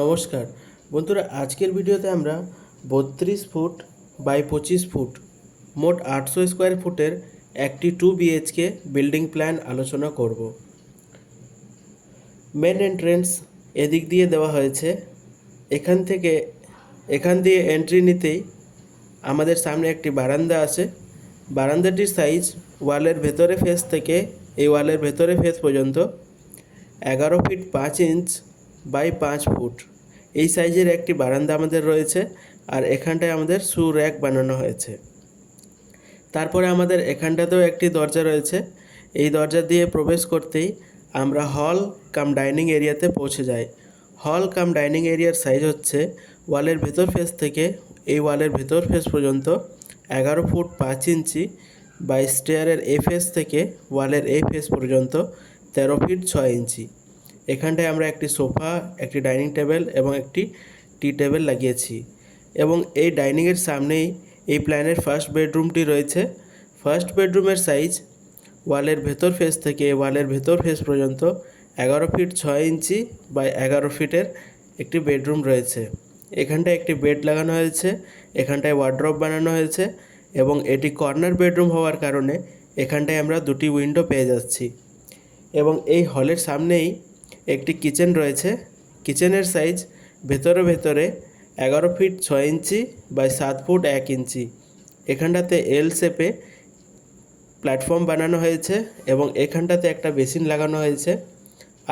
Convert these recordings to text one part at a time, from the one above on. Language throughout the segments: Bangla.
নমস্কার বন্ধুরা, আজকের ভিডিওতে আমরা 32 ফুট বাই 25 ফুট মোট 800 স্কোয়ার ফুটের একটি 2 বিএইচকে বিল্ডিং প্ল্যান আলোচনা করব। মেন এন্ট্রেন্স এদিক দিয়ে দেওয়া হয়েছে। এখান দিয়ে এন্ট্রি নিতেই আমাদের সামনে একটি বারান্দা আছে। বারান্দাটির সাইজ ওয়ালের ভেতরে ফেস থেকে এই ওয়ালের ভেতরে ফেস পর্যন্ত 11 ফিট 5 ইঞ্চ বাই 5 ফুট। এই সাইজের একটি বারান্দা আমাদের রয়েছে, আর এখানটায় আমাদের শু র্যাক বানানো হয়েছে। তারপরে আমাদের এখানটাতেও একটি দরজা রয়েছে। এই দরজা দিয়ে প্রবেশ করতেই আমরা হল কাম ডাইনিং এরিয়াতে পৌঁছে যাই। হল কাম ডাইনিং এরিয়ার সাইজ হচ্ছে ওয়ালের ভেতর ফেস থেকে এই ওয়ালের ভেতর ফেস পর্যন্ত 11 ফুট 5 ইঞ্চি বাই স্টেয়ারের এই ফেস থেকে ওয়ালের এই ফেস পর্যন্ত 13 ফিট 6 ইঞ্চি। এখানটায় আমরা একটি সোফা, একটি ডাইনিং টেবিল এবং একটি টি টেবিল লাগিয়েছি। এবং এই ডাইনিংয়ের সামনেই এই প্ল্যানের ফার্স্ট বেডরুমটি রয়েছে। ফার্স্ট বেডরুমের সাইজ ওয়ালের ভেতর ফেস থেকে ওয়ালের ভেতর ফেস পর্যন্ত 11 ফিট 6 ইঞ্চি বাই 11 ফিটের একটি বেডরুম রয়েছে। এখানটায় একটি বেড লাগানো হয়েছে, এখানটায় ওয়ার্ড্রপ বানানো হয়েছে এবং এটি কর্নার বেডরুম হওয়ার কারণে এখানটায় আমরা দুটি উইন্ডো পেয়ে যাচ্ছি। এবং এই হলের সামনেই একটি কিচেন রয়েছে। কিচেনের সাইজ ভেতরে 11 ফিট 6 ইঞ্চি বাই 7 ফুট 1 ইঞ্চি। এখানটাতে এল শেপে প্ল্যাটফর্ম বানানো হয়েছে এবং এখানটাতে একটা বেসিন লাগানো হয়েছে,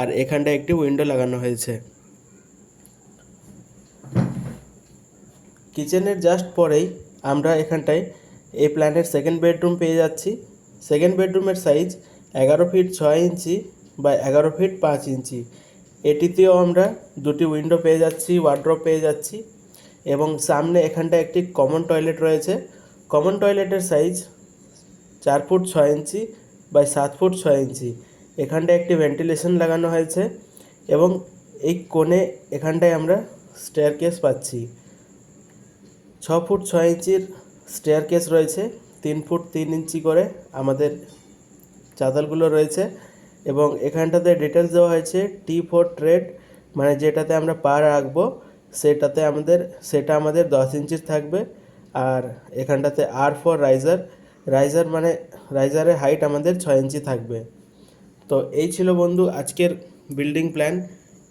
আর এখানটায় একটি উইন্ডো লাগানো হয়েছে। কিচেনের জাস্ট পরেই আমরা এখানটায় এই প্ল্যানের সেকেন্ড বেডরুম পেয়ে যাচ্ছি। সেকেন্ড বেডরুমের সাইজ 11 ফিট 6 ইঞ্চি বা 11 ফিট 5 ইঞ্চি। এটিতেও আমরা দুটি উইন্ডো পেয়ে যাচ্ছি, ওয়ার্ড্রপ পেয়ে যাচ্ছি এবং সামনে এখানটায় একটি কমন টয়লেট রয়েছে। কমন টয়লেটের size 4 foot 6 inch by 7 foot 6 inch. এখানটায় একটি ভেন্টিলেশন লাগানো হয়েছে এবং এই কোণে এখানটায় আমরা স্টেয়ারকেস পাচ্ছি। 6 ফুট 6 ইঞ্চির স্টেয়ারকেস রয়েছে, 3 ফুট 3 ইঞ্চি করে আমাদের চাতালগুলো রয়েছে এবং এখানটাতে ডিটেলস দেওয়া হয়েছে T4 ট্রেড, মানে যেটাতে আমরা পা রাখবো সেটা আমাদের 10 ইঞ্চির থাকবে। আর এখানটাতে R4 রাইজার মানে রাইজারের হাইট আমাদের 6 ইঞ্চি থাকবে। তো এই ছিল বন্ধু আজকের বিল্ডিং প্ল্যান।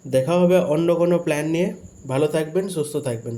দেখা হবে অন্য কোনো প্ল্যান নিয়ে। ভালো থাকবেন, সুস্থ থাকবেন।